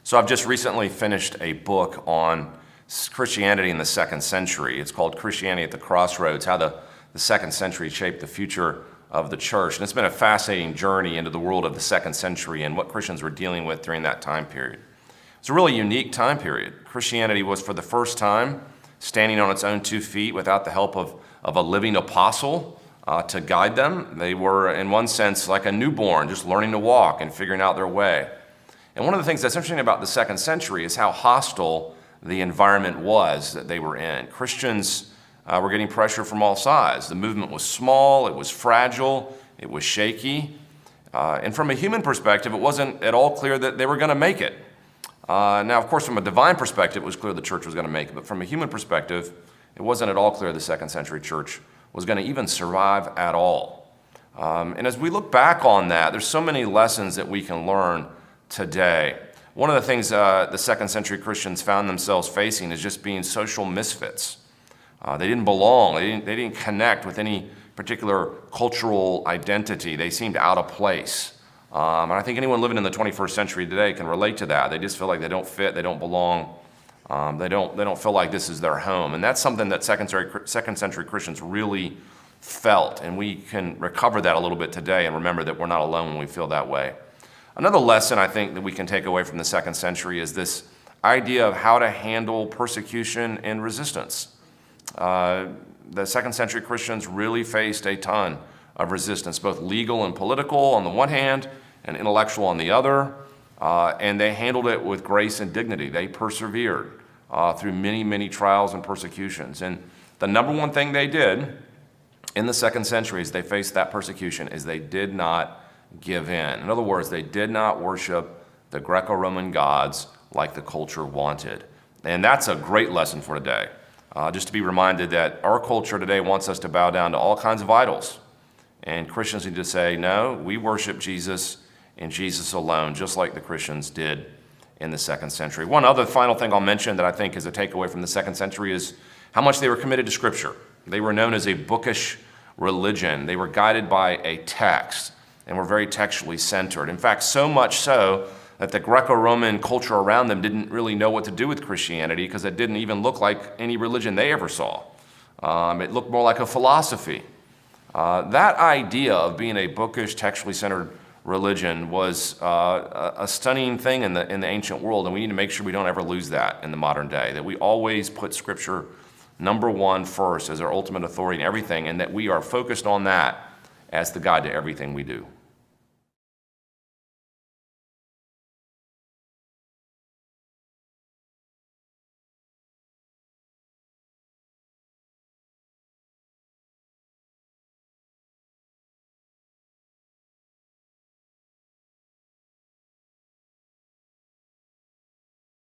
So I've just recently finished a book on Christianity in the second century. It's called Christianity at the Crossroads, how the second century shaped the future of the church. And it's been a fascinating journey into the world of the second century and what Christians were dealing with during that time period. It's a really unique time period. Christianity was for the first time standing on its own 2 feet without the help of a living apostle to guide them. They were, in one sense, like a newborn, just learning to walk and figuring out their way. And one of the things that's interesting about the second century is how hostile the environment was that they were in. Christians were getting pressure from all sides. The movement was small, it was fragile, it was shaky. And from a human perspective, it wasn't at all clear that they were going to make it. Now, of course, from a divine perspective, it was clear the church was going to make it. But from a human perspective, it wasn't at all clear the second century church was going to even survive at all. And as we look back on that, there's so many lessons that we can learn today. One of the things the second century Christians found themselves facing is just being social misfits. They didn't belong. They didn't connect with any particular cultural identity. They seemed out of place. And I think anyone living in the 21st century today can relate to that. They just feel like they don't fit, they don't belong, they don't feel like this is their home. And that's something that second century Christians really felt. And we can recover that a little bit today and remember that we're not alone when we feel that way. Another lesson I think that we can take away from the second century is this idea of how to handle persecution and resistance. The second century Christians really faced a ton of resistance, both legal and political on the one hand, and intellectual on the other, and they handled it with grace and dignity. They persevered through many, many trials and persecutions. And the number one thing they did in the second century as they faced that persecution is they did not give in. In other words, they did not worship the Greco-Roman gods like the culture wanted. And that's a great lesson for today. Just to be reminded that our culture today wants us to bow down to all kinds of idols. And Christians need to say, no, we worship Jesus and Jesus alone, just like the Christians did in the second century. One other final thing I'll mention that I think is a takeaway from the second century is how much they were committed to Scripture. They were known as a bookish religion. They were guided by a text and were very textually centered. In fact, so much so that the Greco-Roman culture around them didn't really know what to do with Christianity because it didn't even look like any religion they ever saw. It looked more like a philosophy. That idea of being a bookish, textually centered religion was a stunning thing in the ancient world, and we need to make sure we don't ever lose that in the modern day, that we always put Scripture number one first as our ultimate authority in everything, and that we are focused on that as the guide to everything we do.